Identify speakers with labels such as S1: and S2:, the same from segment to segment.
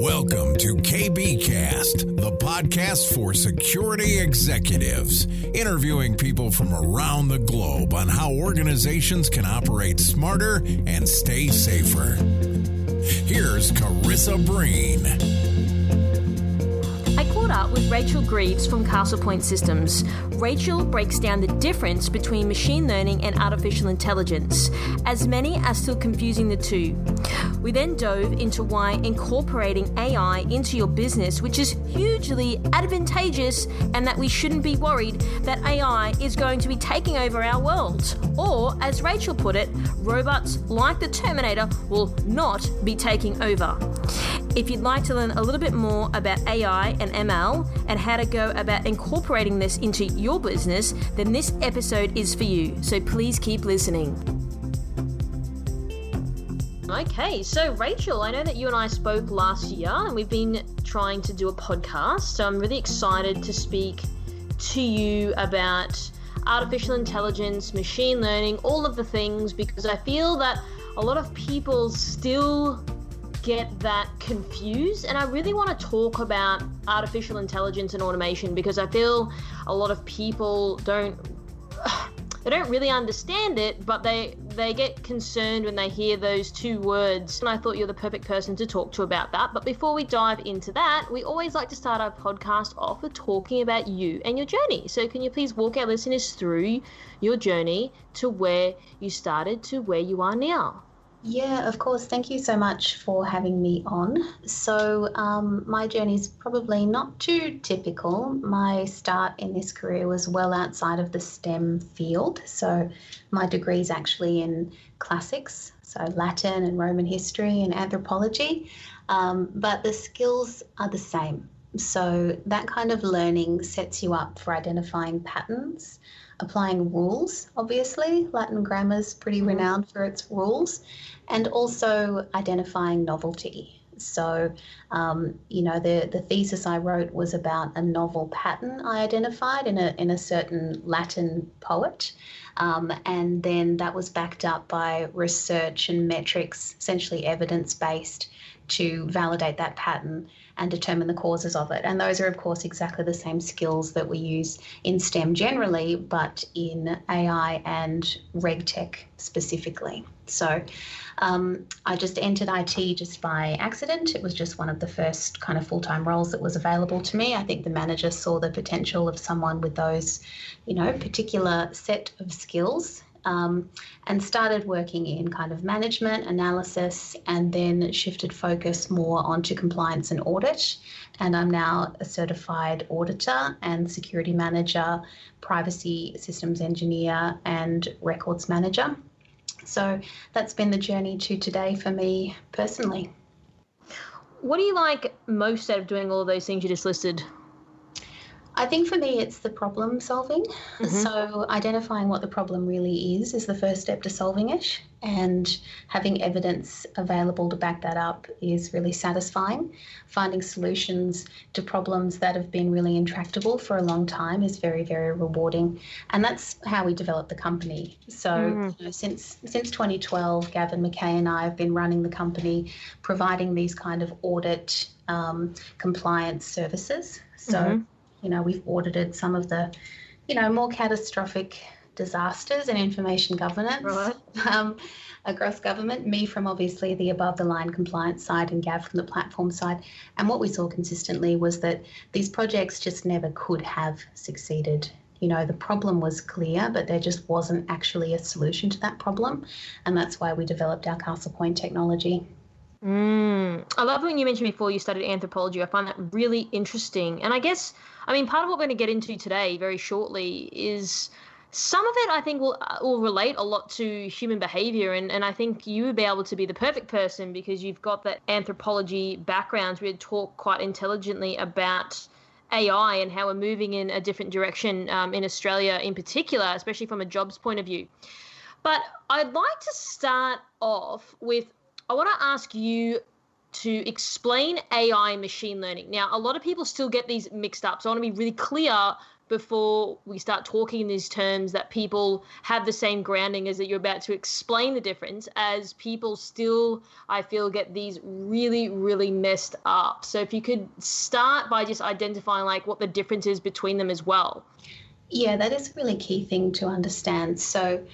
S1: Welcome to KBcast, the podcast for security executives, interviewing people from around the globe on how organizations can operate smarter and stay safer. Here's Carissa Breen.
S2: I caught up with Rachael Greaves from Castlepoint Systems. Rachael breaks down the difference between machine learning and artificial intelligence, as many are still confusing the two. We then dove into why incorporating AI into your business, which is hugely advantageous, and that we shouldn't be worried that AI is going to be taking over our world. Or, as Rachael put it, robots like the Terminator will not be taking over. If you'd like to learn a little bit more about AI and ML and how to go about incorporating this into your business, then this episode is for you. So please keep listening. Okay, so Rachael, I know that you and I spoke last year and we've been trying to do a podcast. So I'm really excited to speak to you about artificial intelligence, machine learning, all of the things, because I feel that a lot of people still get that confused, and I really want to talk about artificial intelligence and automation because I feel a lot of people don't really understand it, but they get concerned when they hear those two words, and I thought you're the perfect person to talk to about that. But before we dive into that, we always like to start our podcast off with talking about you and your journey. So can you please walk our listeners through your journey to where you started to where you are now?
S3: Yeah, of course. Thank you so much for having me on. So my journey is probably not too typical. My start in this career was well outside of the STEM field. So my degree is actually in classics, so Latin and Roman history and anthropology, but the skills are the same. So that kind of learning sets you up for identifying patterns, applying rules, obviously. Latin grammar is pretty renowned for its rules, and also identifying novelty. So, the thesis I wrote was about a novel pattern I identified in a certain Latin poet, and then that was backed up by research and metrics, essentially evidence-based, to validate that pattern and determine the causes of it. And those are, of course, exactly the same skills that we use in STEM generally, but in AI and RegTech specifically. So I just entered IT just by accident. It was just one of the first kind of full-time roles that was available to me. I think the manager saw the potential of someone with those, particular set of skills, and started working in kind of management, analysis, and then shifted focus more onto compliance and audit. And I'm now a certified auditor and security manager, privacy systems engineer, and records manager. So that's been the journey to today for me personally.
S2: What do you like most out of doing all of those things you just listed?
S3: I think for me, it's the problem solving. Mm-hmm. So identifying what the problem really is the first step to solving it, and having evidence available to back that up is really satisfying. Finding solutions to problems that have been really intractable for a long time is very, very rewarding. And that's how we developed the company. So since 2012, Gavin McKay and I have been running the company, providing these kind of audit compliance services. So we've audited some of the, more catastrophic disasters in information governance across government, me from obviously the above the line compliance side and Gav from the platform side. And what we saw consistently was that these projects just never could have succeeded. The problem was clear, but there just wasn't actually a solution to that problem. And that's why we developed our Castlepoint technology.
S2: I love when you mentioned before you studied anthropology. I find that really interesting. And part of what we're going to get into today very shortly is some of it I think will relate a lot to human behavior. And I think you would be able to be the perfect person because you've got that anthropology background. We talk quite intelligently about AI and how we're moving in a different direction in Australia in particular, especially from a jobs point of view. But I'd like to start off with, I want to ask you to explain AI and machine learning. Now, a lot of people still get these mixed up, so I want to be really clear before we start talking in these terms that people have the same grounding as that you're about to explain the difference, as people still, I feel, get these really, really messed up. So if you could start by just identifying like what the difference is between them as well.
S3: Yeah, that is a really key thing to understand. So,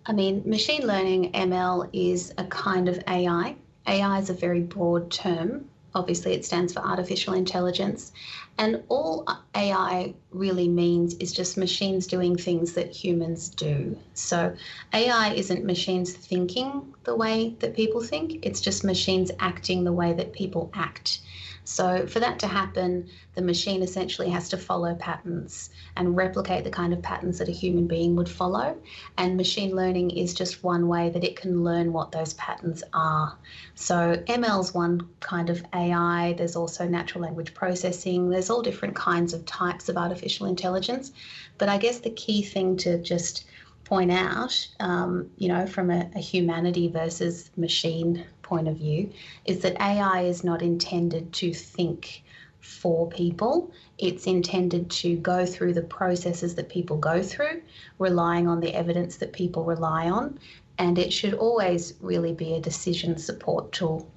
S3: I mean, machine learning, ML, is a kind of AI. AI is a very broad term. Obviously, it stands for artificial intelligence. And all AI really means is just machines doing things that humans do. So AI isn't machines thinking the way that people think. It's just machines acting the way that people act. So for that to happen, the machine essentially has to follow patterns and replicate the kind of patterns that a human being would follow. And machine learning is just one way that it can learn what those patterns are. So ML is one kind of AI. There's also natural language processing. There's all different kinds of types of artificial intelligence. But I guess the key thing to just point out, from a humanity versus machine point of view, is that AI is not intended to think for people. It's intended to go through the processes that people go through, relying on the evidence that people rely on, and it should always really be a decision support tool.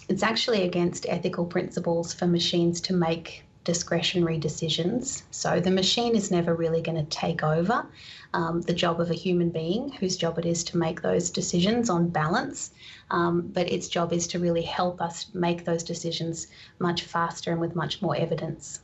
S3: It's actually against ethical principles for machines to make discretionary decisions. So the machine is never really going to take over the job of a human being, whose job it is to make those decisions on balance. But its job is to really help us make those decisions much faster and with much more evidence.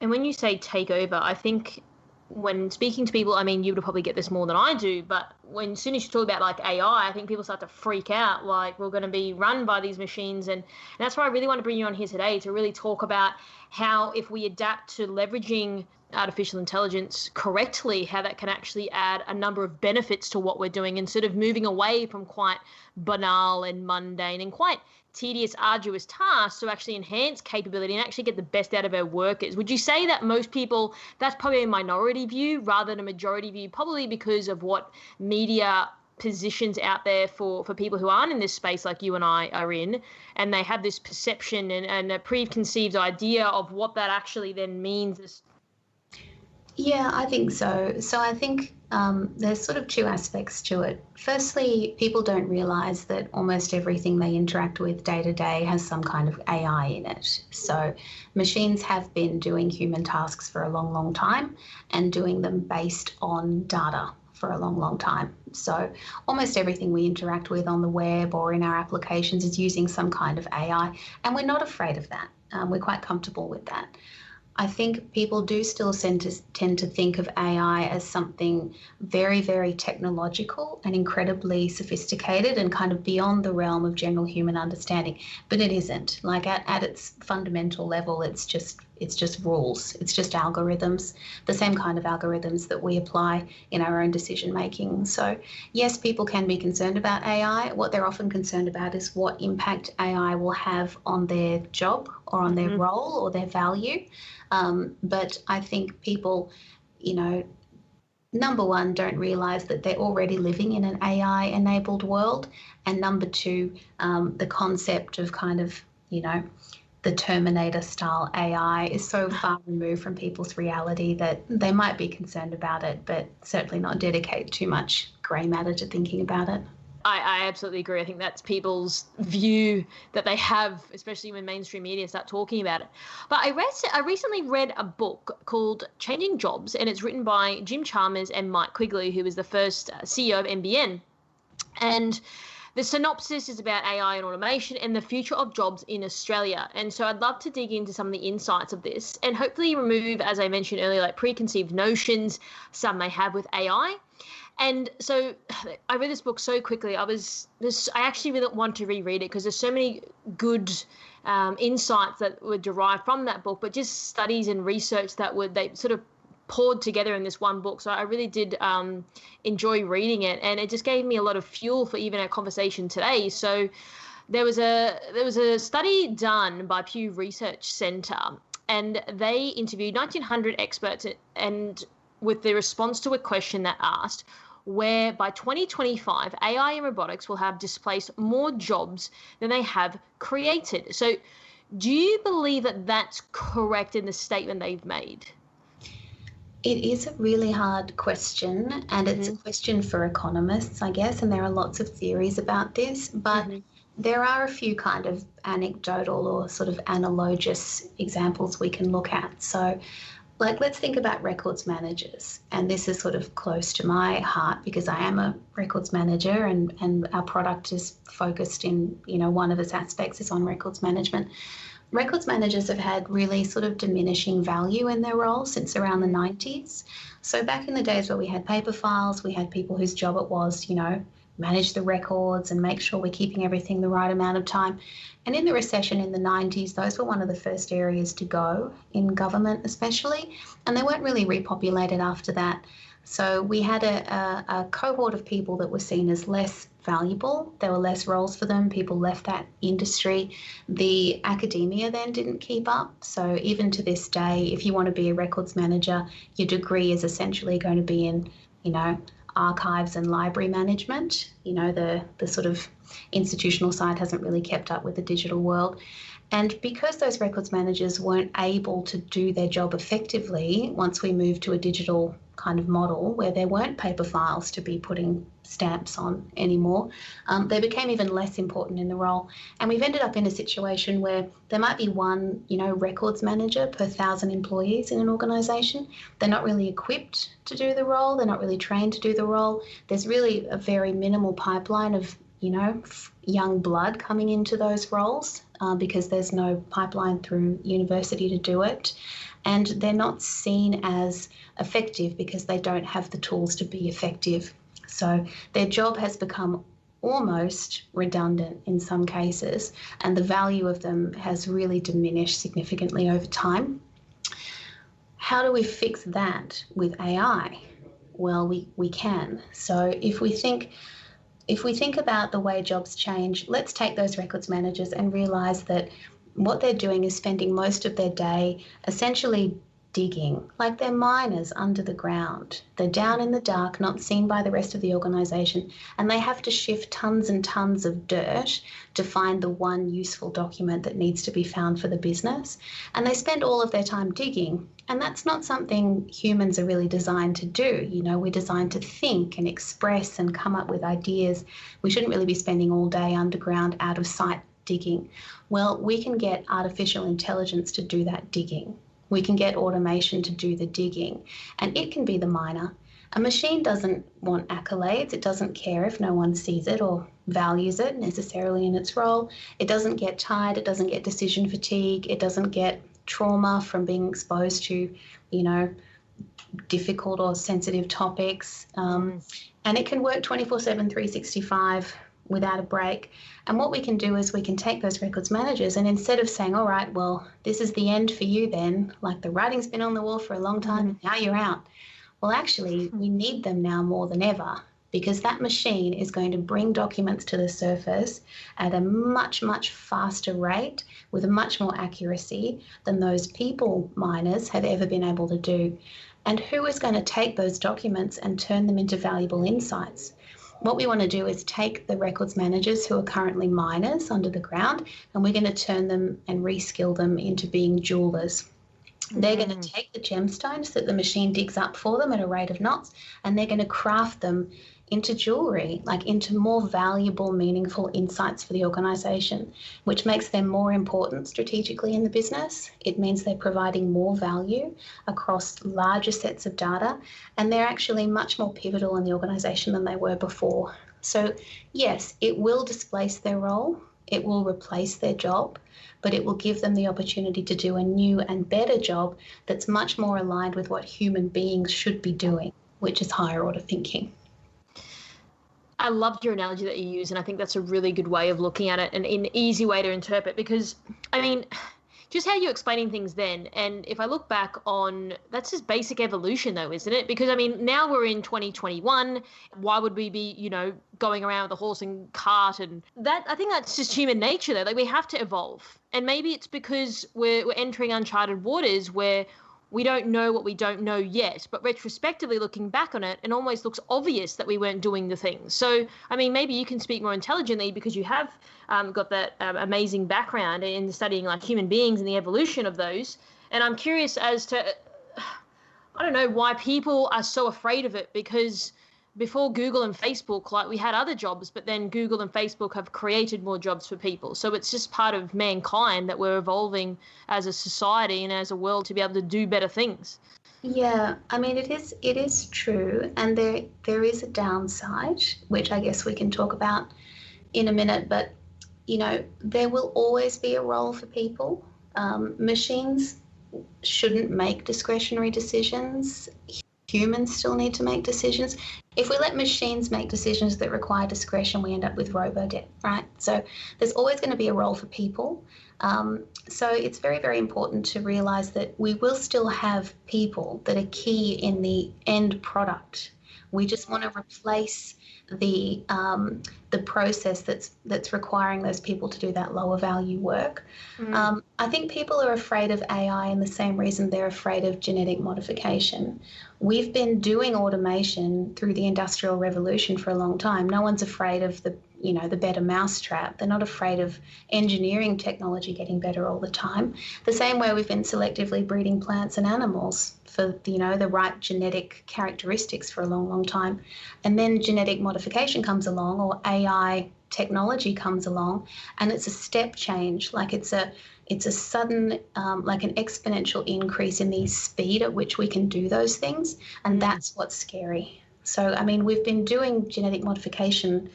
S2: And when you say take over, I think when speaking to people, I mean, you would probably get this more than I do, but as soon as you talk about like AI, I think people start to freak out, like we're going to be run by these machines. And that's why I really want to bring you on here today to really talk about how if we adapt to leveraging artificial intelligence correctly, how that can actually add a number of benefits to what we're doing and sort of moving away from quite banal and mundane and quite tedious, arduous tasks to actually enhance capability and actually get the best out of our workers. Would you say that most people, that's probably a minority view rather than a majority view, probably because of what media positions out there for people who aren't in this space like you and I are in, and they have this perception and a preconceived idea of what that actually then means?
S3: Yeah, I think so. So I think there's sort of two aspects to it. Firstly, people don't realise that almost everything they interact with day to day has some kind of AI in it. So machines have been doing human tasks for a long, long time and doing them based on data for a long, long time. So almost everything we interact with on the web or in our applications is using some kind of AI, and we're not afraid of that. We're quite comfortable with that. I think people do still tend to think of AI as something very, very technological and incredibly sophisticated and kind of beyond the realm of general human understanding. But it isn't. Like at its fundamental level, it's just rules. It's just algorithms, the same kind of algorithms that we apply in our own decision making. So yes, people can be concerned about AI. What they're often concerned about is what impact AI will have on their job or on their role or their value. But I think people, number one, don't realise that they're already living in an AI-enabled world. And number two, the concept of kind of, the Terminator-style AI is so far removed from people's reality that they might be concerned about it, but certainly not dedicate too much grey matter to thinking about it.
S2: I absolutely agree. I think that's people's view that they have, especially when mainstream media start talking about it. But I recently read a book called Changing Jobs, and it's written by Jim Chalmers and Mike Quigley, who was the first CEO of NBN. And the synopsis is about AI and automation and the future of jobs in Australia. And so I'd love to dig into some of the insights of this and hopefully remove, as I mentioned earlier, like preconceived notions some may have with AI. And so I read this book so quickly. I actually really want to reread it because there's so many good insights that were derived from that book, but just studies and research that they sort of poured together in this one book. So I really did enjoy reading it, and it just gave me a lot of fuel for even our conversation today. So there was a study done by Pew Research Centre, and they interviewed 1,900 experts, and with the response to a question that asked where by 2025 AI and robotics will have displaced more jobs than they have created. So do you believe that that's correct in the statement they've made?
S3: It is a really hard question, and it's a question for economists, I guess, and there are lots of theories about this, but there are a few kind of anecdotal or sort of analogous examples we can look at. So, like, let's think about records managers, and this is sort of close to my heart because I am a records manager, and our product is focused in, one of its aspects is on records management. Records managers have had really sort of diminishing value in their role since around the 90s. So back in the days where we had paper files, we had people whose job it was, manage the records and make sure we're keeping everything the right amount of time. And in the recession in the 90s, those were one of the first areas to go in government especially, and they weren't really repopulated after that. So we had a cohort of people that were seen as less valuable. There were less roles for them. People left that industry. The academia then didn't keep up. So even to this day, if you want to be a records manager, your degree is essentially going to be in, archives and library management. The sort of institutional side hasn't really kept up with the digital world. And because those records managers weren't able to do their job effectively once we moved to a digital kind of model where there weren't paper files to be putting stamps on anymore, they became even less important in the role. And we've ended up in a situation where there might be one, records manager per 1,000 employees in an organisation. They're not really equipped to do the role. They're not really trained to do the role. There's really a very minimal pipeline of young blood coming into those roles because there's no pipeline through university to do it. And they're not seen as effective because they don't have the tools to be effective. So their job has become almost redundant in some cases, and the value of them has really diminished significantly over time. How do we fix that with AI? Well, we can. So if we think about the way jobs change, let's take those records managers and realise that what they're doing is spending most of their day essentially digging, like they're miners under the ground. They're down in the dark, not seen by the rest of the organisation, and they have to shift tons and tons of dirt to find the one useful document that needs to be found for the business. And they spend all of their time digging, and that's not something humans are really designed to do. We're designed to think and express and come up with ideas. We shouldn't really be spending all day underground, out of sight, digging. Well, we can get artificial intelligence to do that digging. We can get automation to do the digging, and it can be the miner. A machine doesn't want accolades. It doesn't care if no one sees it or values it necessarily in its role. It doesn't get tired. It doesn't get decision fatigue. It doesn't get trauma from being exposed to, difficult or sensitive topics. And it can work 24/7, 365 without a break. And what we can do is we can take those records managers, and instead of saying, all right, well, this is the end for you then, like the writing's been on the wall for a long time and now you're out. Well, actually, we need them now more than ever, because that machine is going to bring documents to the surface at a much, much faster rate with a much more accuracy than those people miners have ever been able to do. And who is going to take those documents and turn them into valuable insights? What we want to do is take the records managers who are currently miners under the ground, and we're going to turn them and reskill them into being jewelers. They're going to take the gemstones that the machine digs up for them at a rate of knots, and they're going to craft them into jewelry, like into more valuable, meaningful insights for the organisation, which makes them more important strategically in the business. It means they're providing more value across larger sets of data, and they're actually much more pivotal in the organisation than they were before. So yes, it will displace their role, it will replace their job, but it will give them the opportunity to do a new and better job that's much more aligned with what human beings should be doing, which is higher order thinking.
S2: I loved your analogy that you use, and I think that's a really good way of looking at it and an easy way to interpret, because, just how you're explaining things then, and if I look back on, that's just basic evolution though, isn't it? Because, now we're in 2021. Why would we be, going around with a horse and cart? And that, I think that's just human nature though. Like, we have to evolve. And maybe it's because we're entering uncharted waters where we don't know what we don't know yet, but retrospectively looking back on it, it almost looks obvious that we weren't doing the things. So, maybe you can speak more intelligently because you have got that amazing background in studying like human beings and the evolution of those. And I'm curious as to I don't know why people are so afraid of it, because before Google and Facebook, like, we had other jobs, but then Google and Facebook have created more jobs for people. So it's just part of mankind that we're evolving as a society and as a world to be able to do better things.
S3: Yeah, I mean, it is true, and there is a downside, which I guess we can talk about in a minute. But there will always be a role for people. Machines shouldn't make discretionary decisions. Humans still need to make decisions. If we let machines make decisions that require discretion, we end up with robo-debt, right? So there's always going to be a role for people. So it's very, very important to realise that we will still have people that are key in the end product. We just want to replace the process that's requiring those people to do that lower value work. I think people are afraid of AI in the same reason they're afraid of genetic modification. We've been doing automation through the Industrial Revolution for a long time. No one's afraid of the better mousetrap. They're not afraid of engineering technology getting better all the time. The same way we've been selectively breeding plants and animals for the right genetic characteristics for a long, long time. And then genetic modification comes along, or AI technology comes along, and it's a step change. Like it's a sudden, like an exponential increase in the speed at which we can do those things. And that's what's scary. So, I mean, we've been doing genetic modification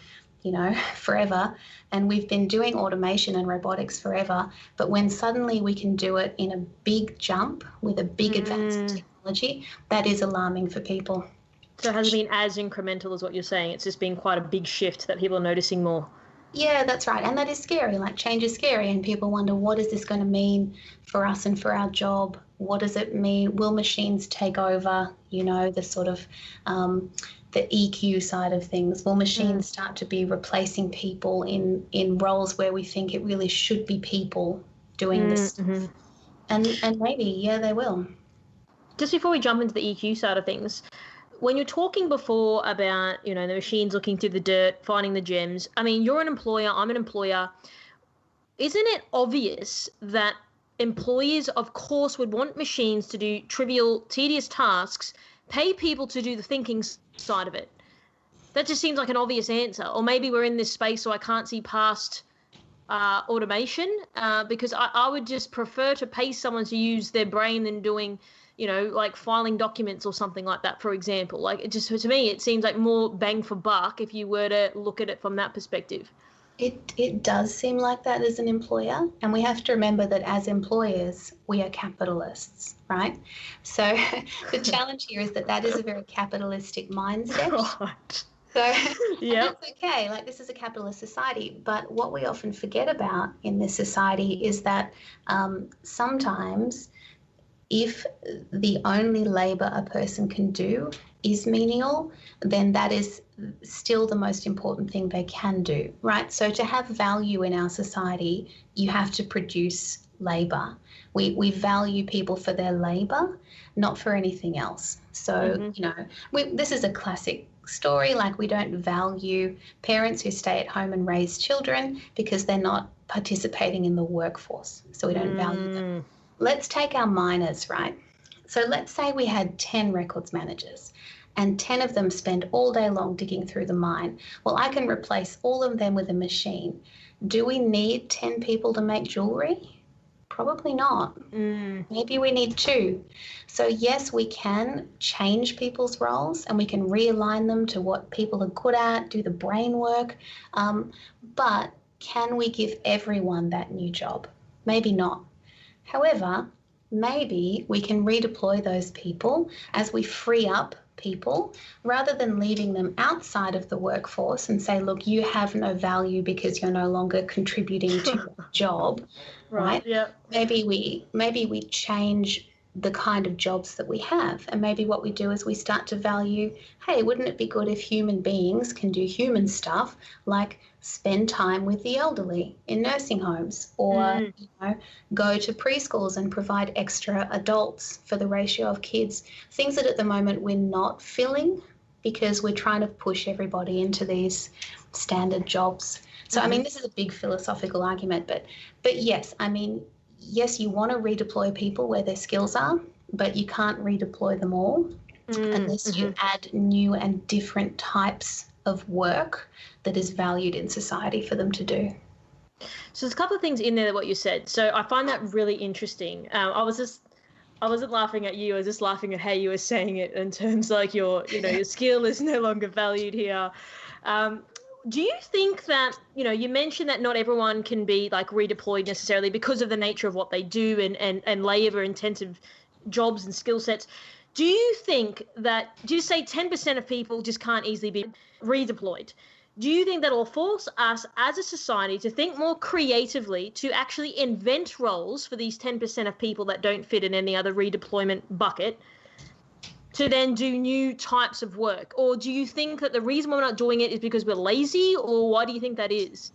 S3: forever, and we've been doing automation and robotics forever, but when suddenly we can do it in a big jump with a big advance in technology, that is alarming for people.
S2: So it hasn't been as incremental as what you're saying. It's just been quite a big shift that people are noticing more.
S3: Yeah, that's right. And that is scary. Like, change is scary, and people wonder, what is this going to mean for us and for our job? What does it mean? Will machines take over, the sort of the EQ side of things? Will machines start to be replacing people in roles where we think it really should be people doing this stuff? And maybe, yeah, they will.
S2: Just before we jump into the EQ side of things, when you're talking before about, the machines looking through the dirt, finding the gems, I mean, you're an employer, I'm an employer. Isn't it obvious that employers, of course, would want machines to do trivial, tedious tasks, pay people to do the thinking side of it? That just seems like an obvious answer. Or maybe we're in this space so I can't see past automation, because I would just prefer to pay someone to use their brain than doing, like filing documents or something like that, for example. Like, it just, to me, it seems like more bang for buck if you were to look at it from that perspective.
S3: It does seem like that as an employer, and we have to remember that as employers, we are capitalists, right? So the challenge here is that is a very capitalistic mindset.
S2: Right.
S3: So that's okay. Like, this is a capitalist society. But what we often forget about in this society is that sometimes if the only labour a person can do is menial, then that is still the most important thing they can do, right? So to have value in our society, you have to produce labour. We value people for their labour, not for anything else. So, this is a classic story. Like, we don't value parents who stay at home and raise children because they're not participating in the workforce. So we don't value them. Let's take our miners, right? So let's say we had 10 records managers and 10 of them spend all day long digging through the mine. Well, I can replace all of them with a machine. Do we need 10 people to make jewellery? Probably not. Maybe we need 2. So yes, we can change people's roles and we can realign them to what people are good at, do the brain work. But can we give everyone that new job? Maybe not. However, maybe we can redeploy those people as we free up people, rather than leaving them outside of the workforce and say, look, you have no value because you're no longer contributing to your job, right?
S2: Yeah.
S3: Maybe we change the kind of jobs that we have, and maybe what we do is we start to value, hey, wouldn't it be good if human beings can do human stuff, like spend time with the elderly in nursing homes, or go to preschools and provide extra adults for the ratio of kids, things that at the moment we're not filling because we're trying to push everybody into these standard jobs. So I mean, this is a big philosophical argument, but yes, I mean, yes, you want to redeploy people where their skills are, but you can't redeploy them all unless you add new and different types of work that is valued in society for them to do.
S2: So there's a couple of things in there what you said. So I find that really interesting. I wasn't laughing at you. I was just laughing at how you were saying it in terms like your skill is no longer valued here. Do you think that, you mentioned that not everyone can be like redeployed necessarily because of the nature of what they do and labor intensive jobs and skill sets. Do you say 10% of people just can't easily be redeployed? Do you think that will force us as a society to think more creatively to actually invent roles for these 10% of people that don't fit in any other redeployment bucket to then do new types of work? Or do you think that the reason we're not doing it is because we're lazy, or why do you think that is?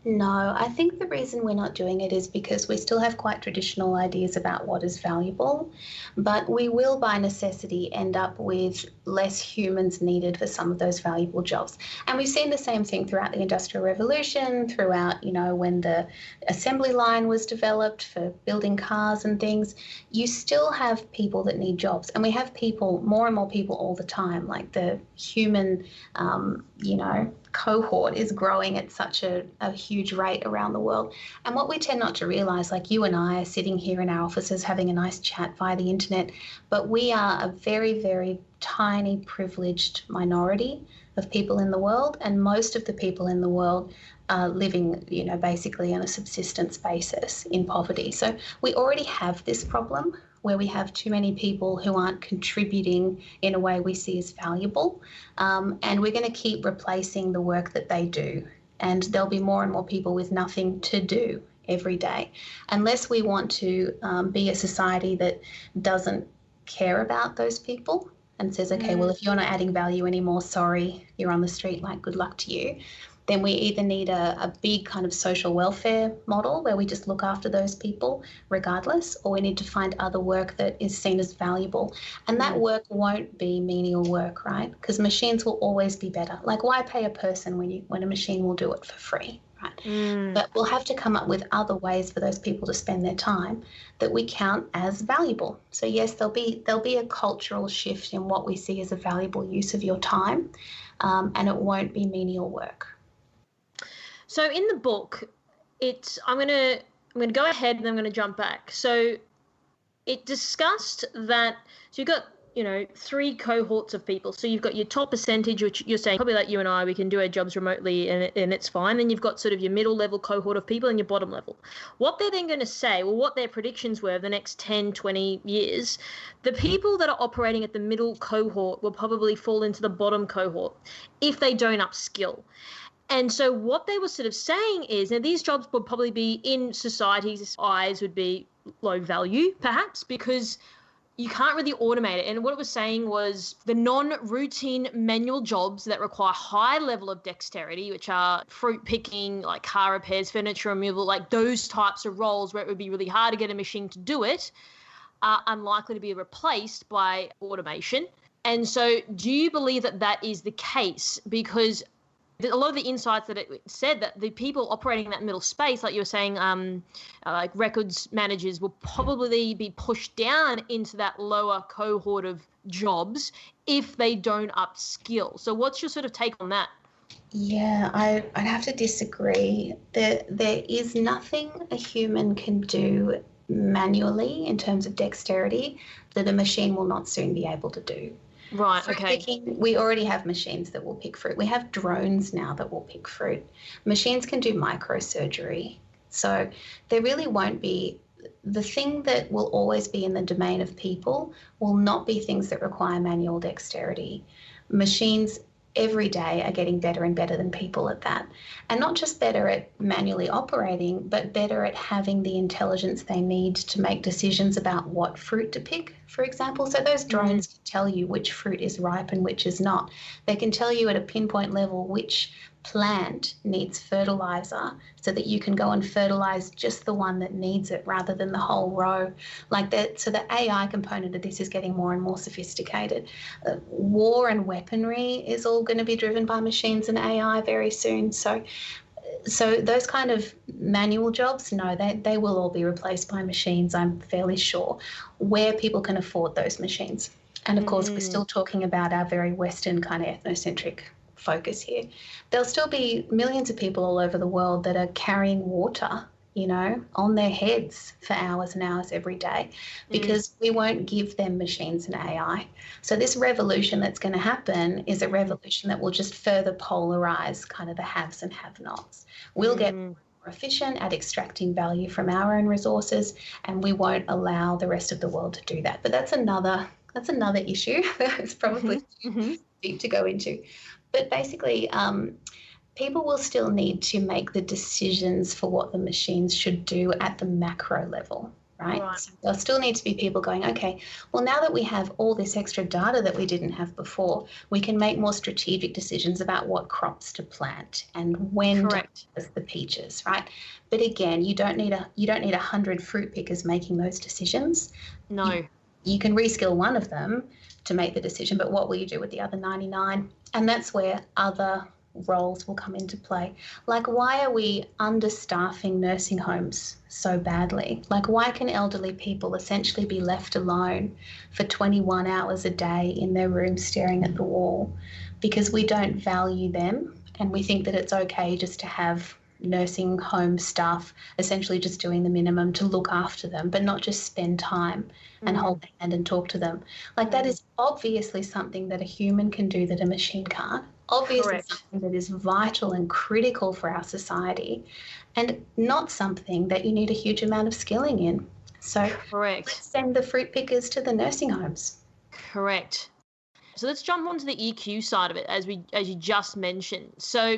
S3: No, I think the reason we're not doing it is because we still have quite traditional ideas about what is valuable, but we will by necessity end up with less humans needed for some of those valuable jobs. And we've seen the same thing throughout the Industrial Revolution, throughout, when the assembly line was developed for building cars and things. You still have people that need jobs, and we have people, more and more people all the time, like the human, cohort is growing at such a huge rate around the world. And what we tend not to realise, like you and I are sitting here in our offices having a nice chat via the internet, but we are a very, very tiny privileged minority of people in the world, and most of the people in the world are living, basically on a subsistence basis in poverty. So we already have this problem where we have too many people who aren't contributing in a way we see as valuable, and we're going to keep replacing the work that they do, and there'll be more and more people with nothing to do every day. Unless we want to be a society that doesn't care about those people and says, okay, well, if you're not adding value anymore, sorry, you're on the street, like, good luck to you, then we either need a big kind of social welfare model where we just look after those people regardless, or we need to find other work that is seen as valuable. And that work won't be menial work, right? Because machines will always be better. Like, why pay a person when a machine will do it for free, right? But we'll have to come up with other ways for those people to spend their time that we count as valuable. So yes, there'll be a cultural shift in what we see as a valuable use of your time, and it won't be menial work.
S2: So in the book, I'm gonna go ahead and I'm gonna jump back. So it discussed that, so you've got, three cohorts of people. So you've got your top percentage, which you're saying probably like you and I, we can do our jobs remotely and it's fine. Then you've got sort of your middle level cohort of people and your bottom level. What they're then going to say, well, what their predictions were the next 10, 20 years, the people that are operating at the middle cohort will probably fall into the bottom cohort if they don't upskill. And so what they were sort of saying is, now these jobs would probably be, in society's eyes, would be low value, perhaps, because you can't really automate it. And what it was saying was the non-routine manual jobs that require high level of dexterity, which are fruit picking, like car repairs, furniture removal, like those types of roles where it would be really hard to get a machine to do it, are unlikely to be replaced by automation. And so do you believe that that is the case? Because a lot of the insights that it said that the people operating in that middle space, like you were saying, like records managers, will probably be pushed down into that lower cohort of jobs if they don't upskill. So what's your sort of take on that?
S3: Yeah, I'd have to disagree. There is nothing a human can do manually in terms of dexterity that a machine will not soon be able to do.
S2: Right,
S3: Fruit
S2: okay.
S3: picking, we already have machines that will pick fruit. We have drones now that will pick fruit. Machines can do microsurgery. So there really won't be, the thing that will always be in the domain of people will not be things that require manual dexterity. Machines every day are getting better and better than people at that. And not just better at manually operating, but better at having the intelligence they need to make decisions about what fruit to pick, for example. So those drones can tell you which fruit is ripe and which is not. They can tell you at a pinpoint level which plant needs fertilizer so that you can go and fertilize just the one that needs it rather than the whole row like that. So the AI component of this is getting more and more sophisticated. War and weaponry is all going to be driven by machines and AI very soon. So those kind of manual jobs, no, they will all be replaced by machines, I'm fairly sure, where people can afford those machines. And of course, we're still talking about our very Western kind of ethnocentric focus here. There'll still be millions of people all over the world that are carrying water, on their heads for hours and hours every day, because we won't give them machines and AI. So this revolution that's going to happen is a revolution that will just further polarize kind of the haves and have-nots. We'll get more efficient at extracting value from our own resources, and we won't allow the rest of the world to do that. But that's another issue. It's probably too deep to go into. But basically, people will still need to make the decisions for what the machines should do at the macro level, right? So there'll still need to be people going, okay, well, now that we have all this extra data that we didn't have before, we can make more strategic decisions about what crops to plant and when to harvest the peaches, right? But again, you don't need 100 fruit pickers making those decisions.
S2: No.
S3: You can reskill one of them to make the decision, but what will you do with the other 99? And that's where other roles will come into play. Like, why are we understaffing nursing homes so badly? Like, why can elderly people essentially be left alone for 21 hours a day in their room staring at the wall? Because we don't value them, and we think that it's okay just to have nursing home staff essentially just doing the minimum to look after them, but not just spend time and hold their hand and talk to them. Like, that is obviously something that a human can do that a machine can't. Obviously something that is vital and critical for our society, and not something that you need a huge amount of skilling in. So let's send the fruit pickers to the nursing homes.
S2: Correct. So let's jump onto the EQ side of it, as you just mentioned. So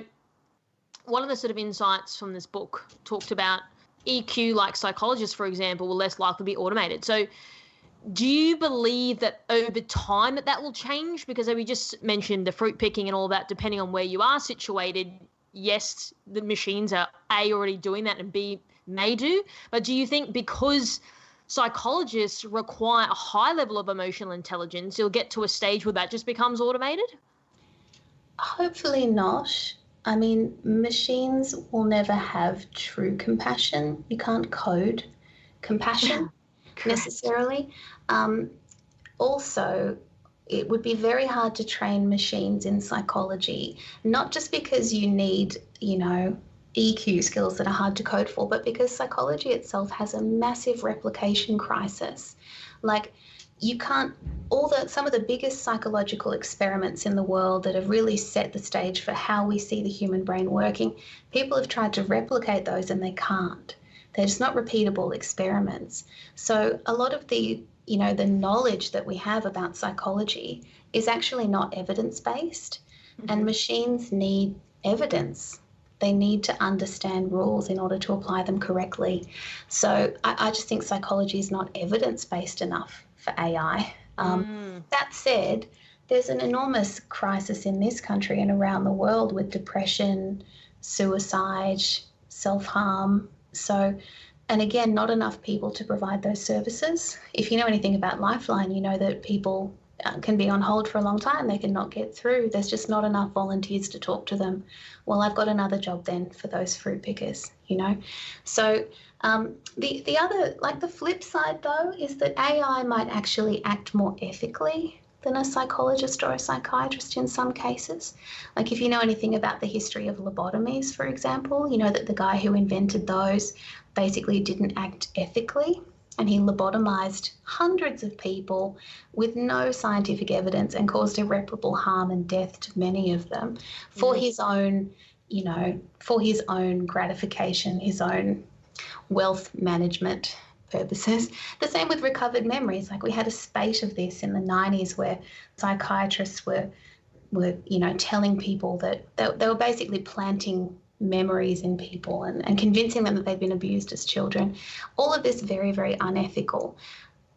S2: one of the sort of insights from this book talked about EQ, like psychologists, for example, will less likely be automated. So do you believe that over time that will change? Because as we just mentioned, the fruit picking and all that, depending on where you are situated, yes, the machines are A, already doing that, and B, may do. But do you think because psychologists require a high level of emotional intelligence, you'll get to a stage where that just becomes automated?
S3: Hopefully not. I mean, machines will never have true compassion. You can't code compassion necessarily. Also, it would be very hard to train machines in psychology, not just because you need, EQ skills that are hard to code for, but because psychology itself has a massive replication crisis. Like, you can't, some of the biggest psychological experiments in the world that have really set the stage for how we see the human brain working, people have tried to replicate those and they can't. They're just not repeatable experiments. So a lot of the knowledge that we have about psychology is actually not evidence-based, and machines need evidence. They need to understand rules in order to apply them correctly. So I just think psychology is not evidence-based enough for AI. That said, there's an enormous crisis in this country and around the world with depression, suicide, self-harm. So, and again, not enough people to provide those services. If you know anything about Lifeline, you know that people can be on hold for a long time. They cannot get through. There's just not enough volunteers to talk to them. Well, I've got another job then for those fruit pickers, So the other, like the flip side though, is that AI might actually act more ethically than a psychologist or a psychiatrist in some cases. Like, if you know anything about the history of lobotomies, for example, you know that the guy who invented those basically didn't act ethically, and he lobotomized hundreds of people with no scientific evidence and caused irreparable harm and death to many of them for his own, for his own gratification, his own wealth management purposes. The same with recovered memories. Like, we had a spate of this in the 90s where psychiatrists were telling people that they were basically planting memories in people and convincing them that they'd been abused as children. All of this very, very unethical.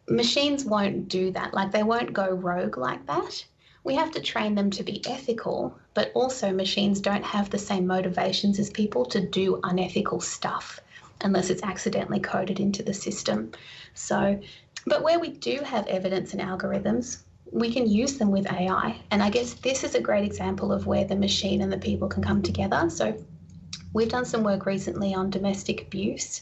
S3: Machines won't do that. Like, they won't go rogue like that. We have to train them to be ethical, but also machines don't have the same motivations as people to do unethical stuff unless it's accidentally coded into the system. So, but where we do have evidence and algorithms, we can use them with AI. And I guess this is a great example of where the machine and the people can come together. So We've done some work recently on domestic abuse,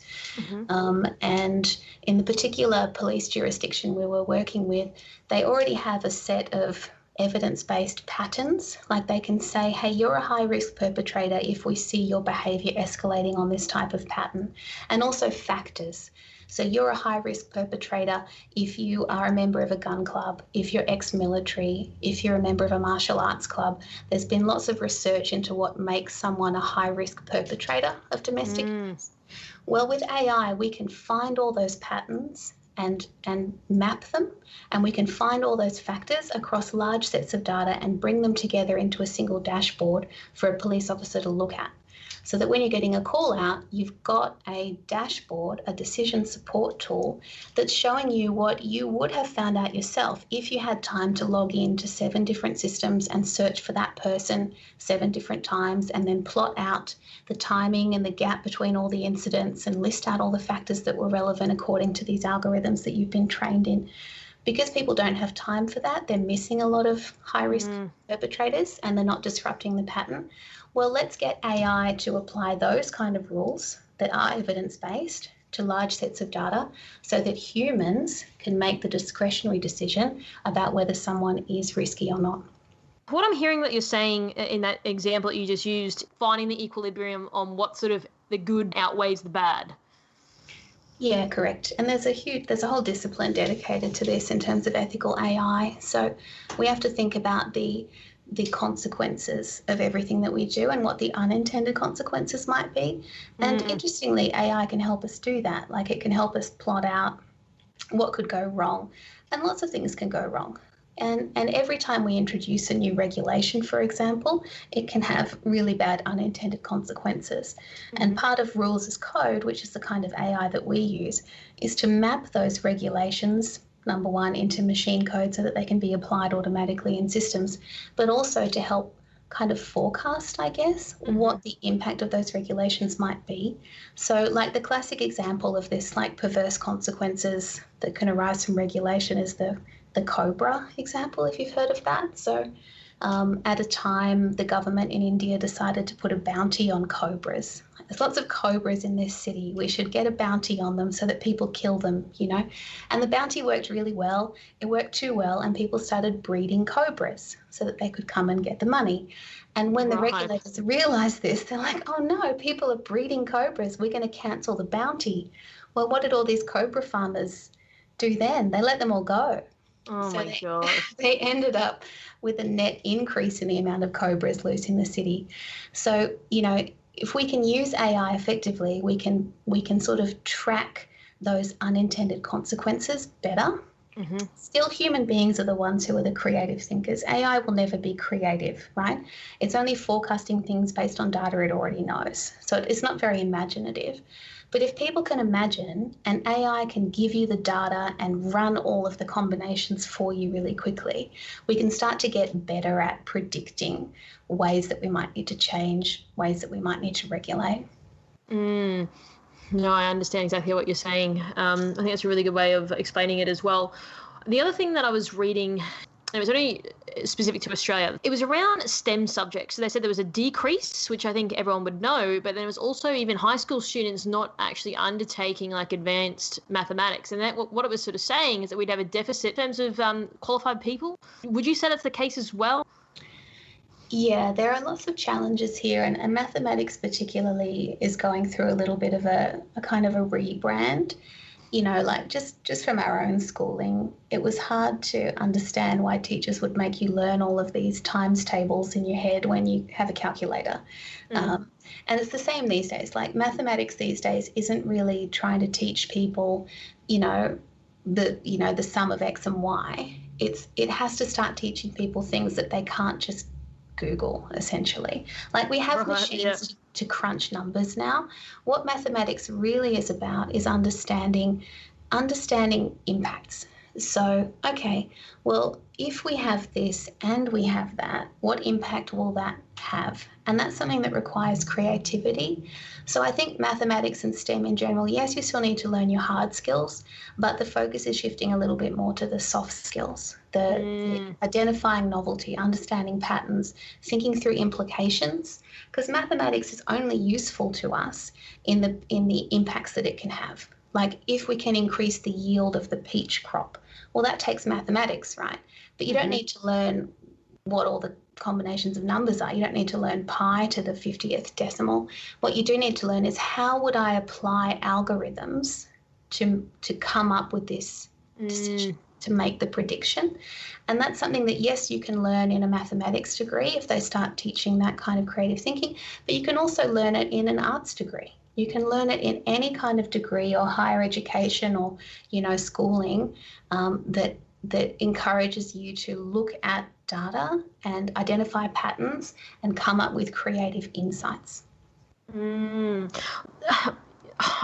S3: and in the particular police jurisdiction we were working with, they already have a set of evidence-based patterns. Like they can say, hey, you're a high-risk perpetrator if we see your behaviour escalating on this type of pattern, and also factors. So you're a high-risk perpetrator if you are a member of a gun club, if you're ex-military, if you're a member of a martial arts club. There's been lots of research into what makes someone a high-risk perpetrator of domestic abuse. Well, with AI, we can find all those patterns and map them, and we can find all those factors across large sets of data and bring them together into a single dashboard for a police officer to look at. So that when you're getting a call out, you've got a dashboard, a decision support tool that's showing you what you would have found out yourself if you had time to log into 7 different systems and search for that person 7 different times, and then plot out the timing and the gap between all the incidents and list out all the factors that were relevant according to these algorithms that you've been trained in. Because people don't have time for that, they're missing a lot of high-risk perpetrators and they're not disrupting the pattern. Well, let's get AI to apply those kind of rules that are evidence-based to large sets of data so that humans can make the discretionary decision about whether someone is risky or not.
S2: What I'm hearing that you're saying in that example that you just used, finding the equilibrium on what sort of the good outweighs the bad.
S3: Yeah, correct. And there's a whole discipline dedicated to this in terms of ethical AI. So we have to think about the consequences of everything that we do and what the unintended consequences might be. And interestingly, AI can help us do that. Like it can help us plot out what could go wrong. And lots of things can go wrong. And every time we introduce a new regulation, for example, it can have really bad unintended consequences. And part of rules as code, which is the kind of AI that we use, is to map those regulations, number one, into machine code so that they can be applied automatically in systems, but also to help kind of forecast, I guess, what the impact of those regulations might be. So like the classic example of this, like perverse consequences that can arise from regulation is the Cobra example, if you've heard of that. So at a time, the government in India decided to put a bounty on cobras. There's lots of cobras in this city. We should get a bounty on them so that people kill them, you know. And the bounty worked really well. It worked too well, and people started breeding cobras so that they could come and get the money. And when the regulators realised this, they're like, oh no, people are breeding cobras. We're going to cancel the bounty. Well, what did all these cobra farmers do then? They let them all go.
S2: Oh, so my God.
S3: They ended up with a net increase in the amount of cobras loose in the city. So, you know, if we can use AI effectively, we can sort of track those unintended consequences better. Still, human beings are the ones who are the creative thinkers. AI will never be creative, right? It's only forecasting things based on data it already knows. So it's not very imaginative. But if people can imagine and AI can give you the data and run all of the combinations for you really quickly, we can start to get better at predicting ways that we might need to change, ways that we might need to regulate.
S2: No, I understand exactly what you're saying. I think that's a really good way of explaining it as well. The other thing that I was reading, it was only specific to Australia, it was around STEM subjects. So they said there was a decrease, which I think everyone would know, but then it was also even high school students not actually undertaking like advanced mathematics. And that what it was sort of saying is that we'd have a deficit in terms of qualified people. Would you say that's the case as well?
S3: Yeah, there are lots of challenges here, and mathematics particularly is going through a little bit of a kind of a rebrand. You know, like just from our own schooling, it was hard to understand why teachers would make you learn all of these times tables in your head when you have a calculator. And it's the same these days. Like mathematics these days isn't really trying to teach people, the sum of X and Y. It has to start teaching people things that they can't just Google, essentially. Like we have machines to crunch numbers now. What mathematics really is about is understanding impacts. So, okay, well, if we have this and we have that, what impact will that have? And that's something that requires creativity. So I think mathematics and STEM in general, yes, you still need to learn your hard skills, but the focus is shifting a little bit more to the soft skills, the identifying novelty, understanding patterns, thinking through implications, because mathematics is only useful to us in the impacts that it can have. Like if we can increase the yield of the peach crop, well, that takes mathematics, right? But you don't need to learn what all the combinations of numbers are. You don't need to learn pi to the 50th decimal. What you do need to learn is how would I apply algorithms to come up with this decision, to make the prediction. And that's something that, yes, you can learn in a mathematics degree if they start teaching that kind of creative thinking, but you can also learn it in an arts degree. You can learn it in any kind of degree or higher education or, schooling that encourages you to look at data and identify patterns and come up with creative insights.
S2: I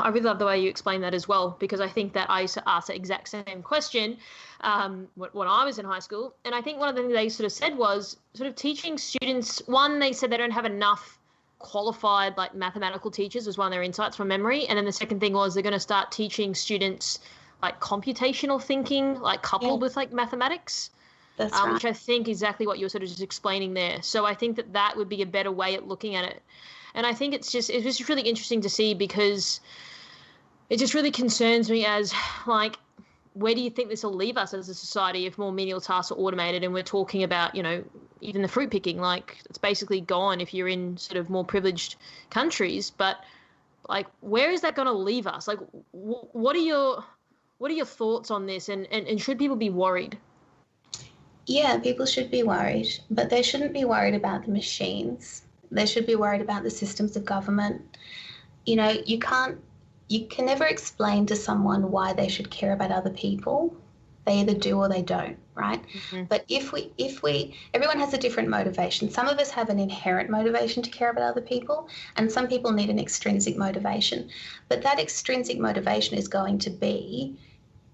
S2: really love the way you explain that as well, because I think that I used to ask the exact same question when I was in high school. And I think one of the things they sort of said was sort of teaching students, one, they said they don't have enough qualified like mathematical teachers was one of their insights from memory. And then the second thing was they're going to start teaching students like computational thinking, like coupled with like mathematics.
S3: That's right.
S2: Which I think exactly what you were sort of just explaining there. So I think that would be a better way at looking at it. And I think it's just really interesting to see, because it just really concerns me as like, where do you think this will leave us as a society if more menial tasks are automated? And we're talking about, even the fruit picking, like it's basically gone if you're in sort of more privileged countries. But like, where is that going to leave us? Like, what are your thoughts on this? And should people be worried?
S3: Yeah, people should be worried, but they shouldn't be worried about the machines. They should be worried about the systems of government. You can never explain to someone why they should care about other people. They either do or they don't, right? Mm-hmm. But if everyone has a different motivation. Some of us have an inherent motivation to care about other people, and some people need an extrinsic motivation. But that extrinsic motivation is going to be,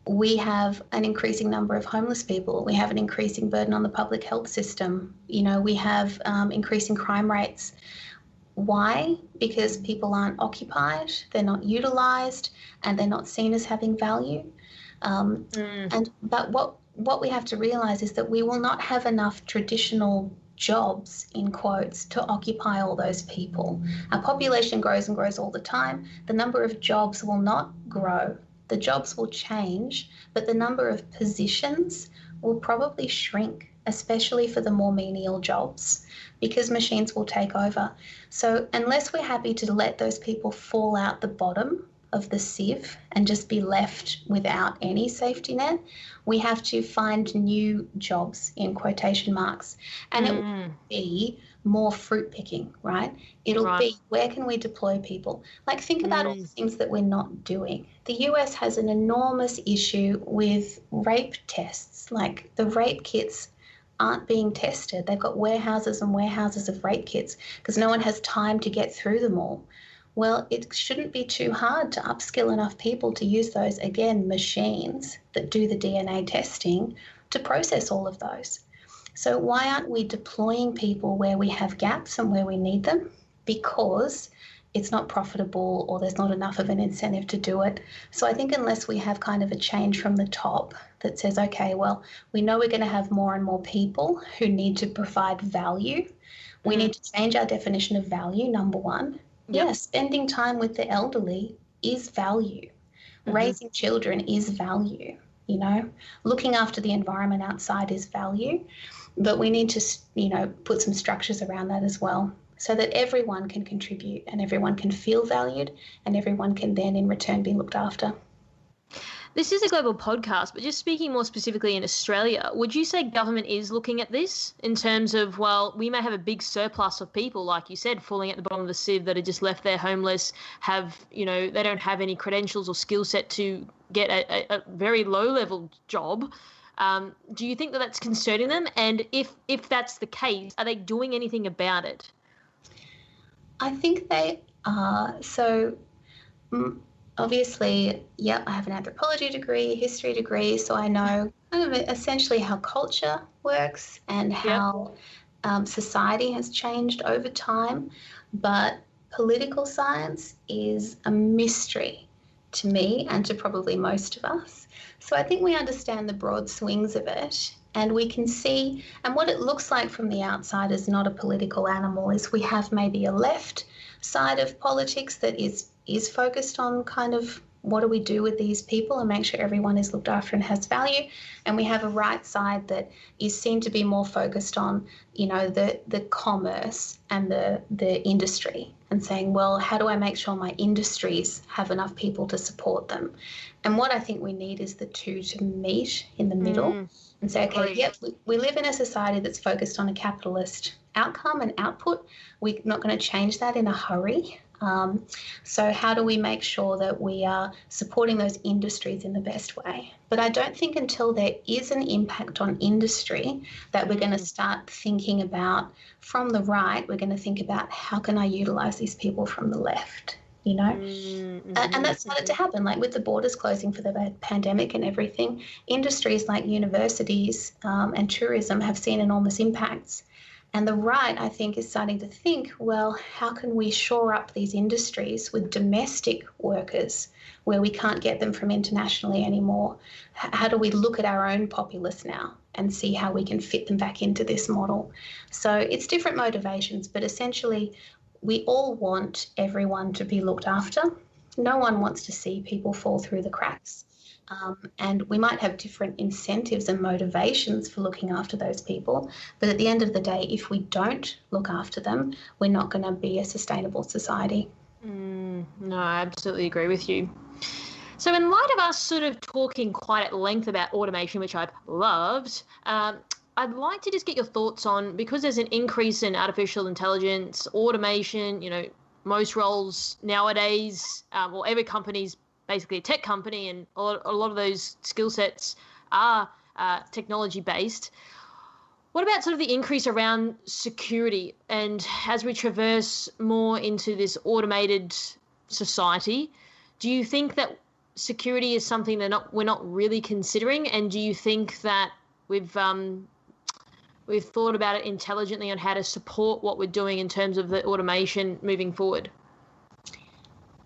S3: we have an increasing number of homeless people. We have an increasing burden on the public health system. We have increasing crime rates. Why? Because people aren't occupied, they're not utilised, and they're not seen as having value. But what we have to realise is that we will not have enough traditional jobs, in quotes, to occupy all those people. Our population grows and grows all the time. The number of jobs will not grow. The jobs will change, but the number of positions will probably shrink, especially for the more menial jobs, because machines will take over. So unless we're happy to let those people fall out the bottom of the sieve and just be left without any safety net, we have to find new jobs, in quotation marks. And it will be more fruit picking, right? It'll be, where can we deploy people? Like, think about all the things that we're not doing. The US has an enormous issue with rape tests. Like, the rape kits aren't being tested. They've got warehouses and warehouses of rape kits because no one has time to get through them all. Well, it shouldn't be too hard to upskill enough people to use those, again, machines that do the DNA testing to process all of those. So why aren't we deploying people where we have gaps and where we need them? Because it's not profitable or there's not enough of an incentive to do it. So I think unless we have kind of a change from the top that says, okay, well, we know we're going to have more and more people who need to provide value. We need to change our definition of value, number one. Yep. Yes, spending time with the elderly is value. Raising children is value. Looking after the environment outside is value. But we need to, put some structures around that as well, so that everyone can contribute and everyone can feel valued and everyone can then in return be looked after.
S2: This is a global podcast, but just speaking more specifically in Australia, would you say government is looking at this in terms of, well, we may have a big surplus of people, like you said, falling at the bottom of the sieve that are just left there homeless, they don't have any credentials or skill set to get a very low-level job. Do you think that that's concerning them? And if that's the case, are they doing anything about it?
S3: I think they are. So obviously, I have an anthropology degree, history degree, so I know essentially how culture works and how society has changed over time. But political science is a mystery to me and to probably most of us. So I think we understand the broad swings of it, and we can see, and what it looks like from the outside is not a political animal, is we have maybe a left side of politics that is focused on kind of what do we do with these people and make sure everyone is looked after and has value. And we have a right side that is seen to be more focused on, the commerce and the industry, and saying, well, how do I make sure my industries have enough people to support them? And what I think we need is the two to meet in the middle and say, okay, yep, we live in a society that's focused on a capitalist outcome and output. We're not going to change that in a hurry. So how do we make sure that we are supporting those industries in the best way? But I don't think until there is an impact on industry that we're going to start thinking about, from the right, we're going to think about how can I utilise these people from the left, And that started to happen, like with the borders closing for the pandemic and everything. Industries like universities and tourism have seen enormous impacts. And the right, I think, is starting to think, well, how can we shore up these industries with domestic workers where we can't get them from internationally anymore? How do we look at our own populace now and see how we can fit them back into this model? So it's different motivations, but essentially we all want everyone to be looked after. No one wants to see people fall through the cracks. And we might have different incentives and motivations for looking after those people. But at the end of the day, if we don't look after them, we're not going to be a sustainable society.
S2: No, I absolutely agree with you. So in light of us sort of talking quite at length about automation, which I've loved, I'd like to just get your thoughts on, because there's an increase in artificial intelligence, automation, most roles nowadays, every company's basically a tech company, and a lot of those skill sets are technology based. What about sort of the increase around security? And as we traverse more into this automated society, do you think that security is something that we're not really considering? And do you think that we've thought about it intelligently on how to support what we're doing in terms of the automation moving forward?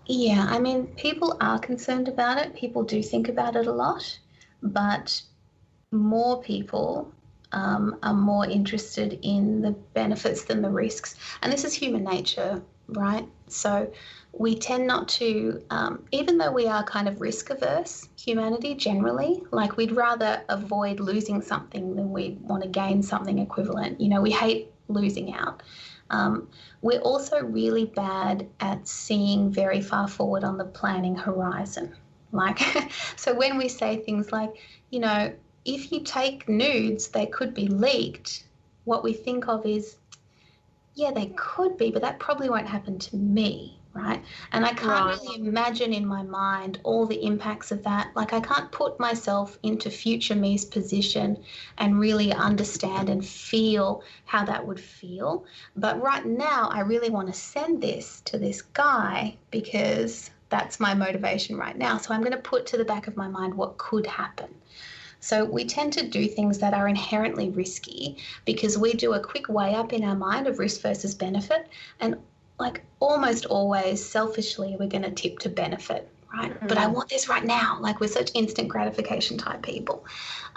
S3: Yeah, I mean, people are concerned about it. People do think about it a lot, but more people are more interested in the benefits than the risks. And this is human nature, right? So we tend not to, even though we are kind of risk averse, humanity generally, like we'd rather avoid losing something than we want to gain something equivalent. We hate losing out. We're also really bad at seeing very far forward on the planning horizon. So when we say things like, if you take nudes, they could be leaked, what we think of is, yeah, they could be, but that probably won't happen to me, right? And I can't really imagine in my mind all the impacts of that. I can't put myself into future me's position and really understand and feel how that would feel. But right now, I really want to send this to this guy because that's my motivation right now. So I'm going to put to the back of my mind what could happen. So we tend to do things that are inherently risky because we do a quick weigh up in our mind of risk versus benefit, and almost always selfishly we're going to tip to benefit, right? But I want this right now. We're such instant gratification type people.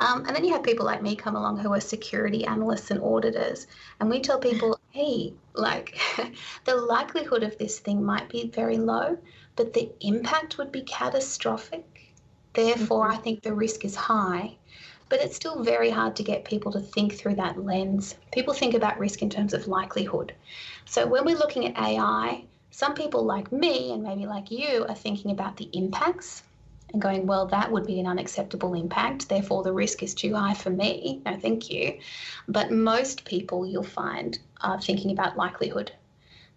S3: And then you have people like me come along who are security analysts and auditors, and we tell people, hey, the likelihood of this thing might be very low, but the impact would be catastrophic. Therefore, I think the risk is high, but it's still very hard to get people to think through that lens. People think about risk in terms of likelihood. So when we're looking at AI, some people like me and maybe like you are thinking about the impacts and going, well, that would be an unacceptable impact. Therefore, the risk is too high for me. No, thank you. But most people you'll find are thinking about likelihood.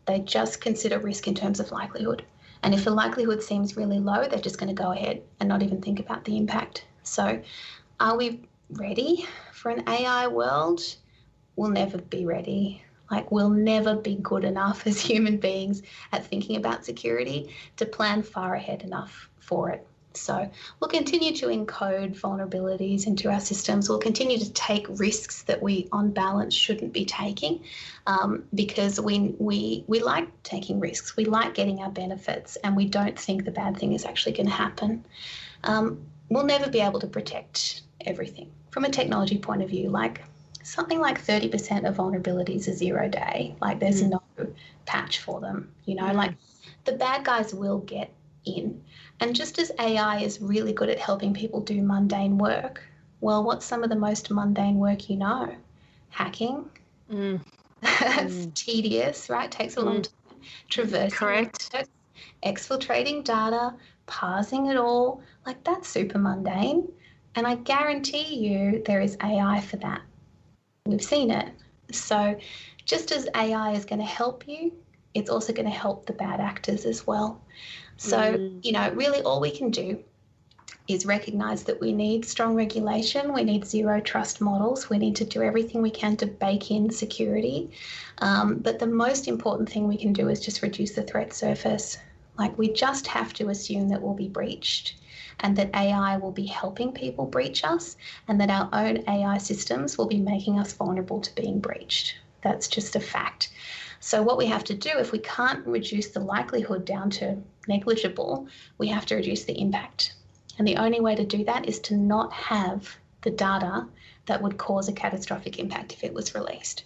S3: They just consider risk in terms of likelihood. And if the likelihood seems really low, they're just going to go ahead and not even think about the impact. So are we ready for an AI world? We'll never be ready. We'll never be good enough as human beings at thinking about security to plan far ahead enough for it. So we'll continue to encode vulnerabilities into our systems. We'll continue to take risks that we, on balance, shouldn't be taking, because we like taking risks. We like getting our benefits, and we don't think the bad thing is actually going to happen. We'll never be able to protect everything. From a technology point of view, like something like 30% of vulnerabilities are 0 day. Like there's no patch for them, like the bad guys will get in. And just as AI is really good at helping people do mundane work, well, what's some of the most mundane work Hacking. It's tedious, right? Takes a long time. Traversing.
S2: Correct.
S3: Networks, exfiltrating data, parsing it all. Like that's super mundane. And I guarantee you there is AI for that. We've seen it. So just as AI is going to help you, it's also going to help the bad actors as well. So, really all we can do is recognise that we need strong regulation, we need zero trust models, we need to do everything we can to bake in security. But the most important thing we can do is just reduce the threat surface. Like we just have to assume that we'll be breached, and that AI will be helping people breach us, and that our own AI systems will be making us vulnerable to being breached. That's just a fact. So what we have to do, if we can't reduce the likelihood down to negligible, we have to reduce the impact. And the only way to do that is to not have the data that would cause a catastrophic impact if it was released.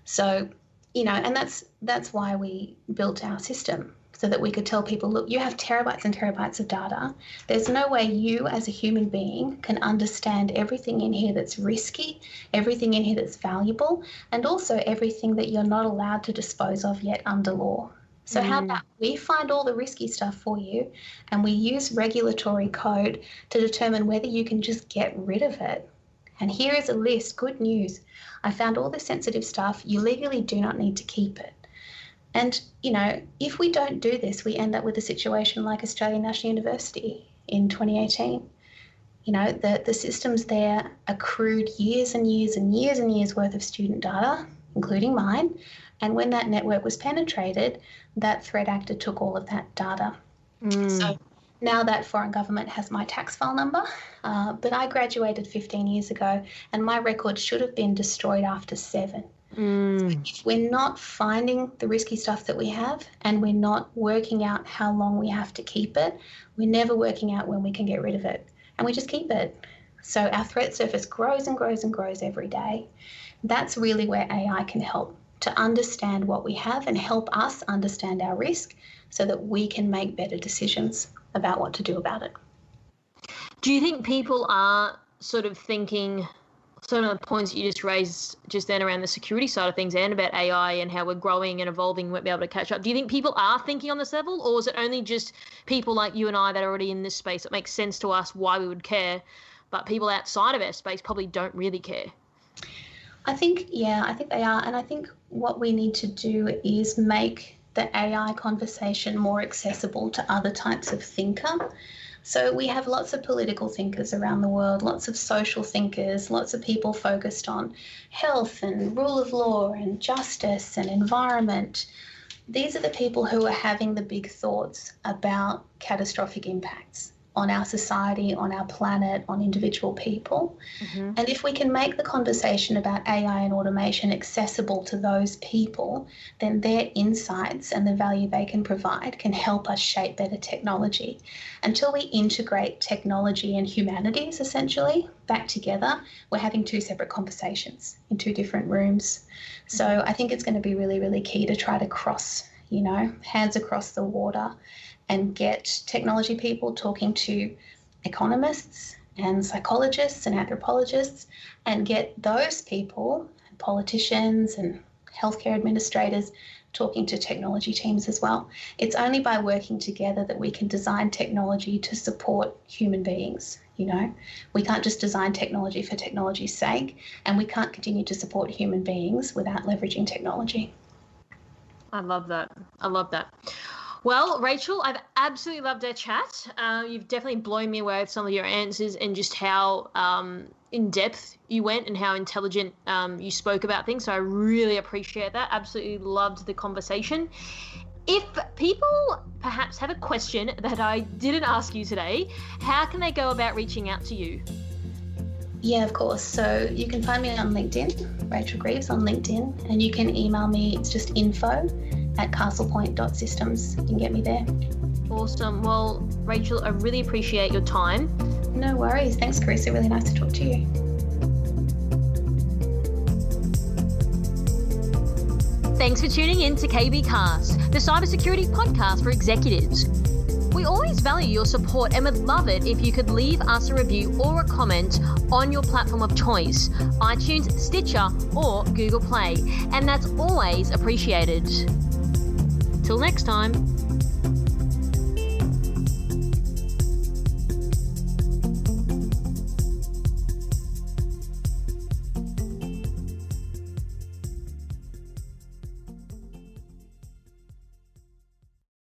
S3: So, and that's why we built our system, so that we could tell people, look, you have terabytes and terabytes of data. There's no way you as a human being can understand everything in here that's risky, everything in here that's valuable, and also everything that you're not allowed to dispose of yet under law. So how about we find all the risky stuff for you, and we use regulatory code to determine whether you can just get rid of it. And here is a list. Good news. I found all the sensitive stuff. You legally do not need to keep it. And, if we don't do this, we end up with a situation like Australian National University in 2018. The systems there accrued years and years and years and years worth of student data, including mine. And when that network was penetrated, that threat actor took all of that data. So now that foreign government has my tax file number, but I graduated 15 years ago, and my record should have been destroyed after 7. So if we're not finding the risky stuff that we have, and we're not working out how long we have to keep it, we're never working out when we can get rid of it, and we just keep it. So our threat surface grows and grows and grows every day. That's really where AI can help, to understand what we have and help us understand our risk so that we can make better decisions about what to do about it.
S2: Do you think people are sort of thinking some of the points that you just raised just then around the security side of things and about AI and how we're growing and evolving, won't be able to catch up? Do you think people are thinking on this level, or is it only just people like you and I that are already in this space that makes sense to us why we would care, but people outside of our space probably don't really care?
S3: I think they are. And I think what we need to do is make the AI conversation more accessible to other types of thinker. So we have lots of political thinkers around the world, lots of social thinkers, lots of people focused on health and rule of law and justice and environment. These are the people who are having the big thoughts about catastrophic impacts on our society, on our planet, on individual people. And if we can make the conversation about AI and automation accessible to those people, then their insights and the value they can provide can help us shape better technology. Until we integrate technology and humanities, essentially, back together, we're having two separate conversations in two different rooms. So I think it's going to be really, really key to try to cross, hands across the water and get technology people talking to economists and psychologists and anthropologists, and get those people, politicians and healthcare administrators, talking to technology teams as well. It's only by working together that we can design technology to support human beings. We can't just design technology for technology's sake, and we can't continue to support human beings without leveraging technology.
S2: I love that. Well, Rachael, I've absolutely loved our chat. You've definitely blown me away with some of your answers and just how in depth you went and how intelligent you spoke about things. So I really appreciate that. Absolutely loved the conversation. If people perhaps have a question that I didn't ask you today, how can they go about reaching out to you?
S3: Yeah, of course. So you can find me on LinkedIn, Rachael Greaves on LinkedIn, and you can email me. It's just info@castlepoint.systems. You can get me there.
S2: Awesome. Well, Rachael, I really appreciate your time.
S3: No worries. Thanks, Carissa. Really nice to talk to you.
S2: Thanks for tuning in to KB Cast, the cybersecurity podcast for executives. We always value your support and would love it if you could leave us a review or a comment on your platform of choice, iTunes, Stitcher, or Google Play, and that's always appreciated. Till next time.